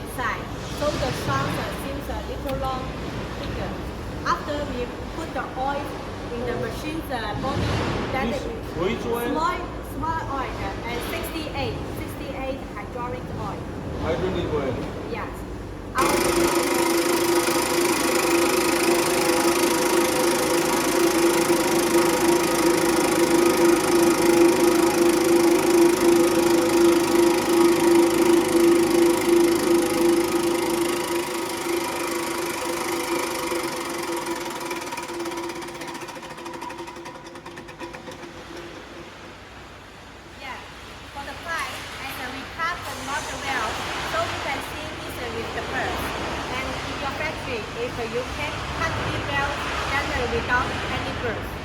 inside, so the shaft seems a little long, bigger. After we put the oil in the machine's body, then it Which oil? small oil and 68 hydraulic oil. Hydraulic oil. Yes. For the pipe, and we cut the motor valve, so you can see this with the purse. And in your factory, if you can cut the valve, then without any purse.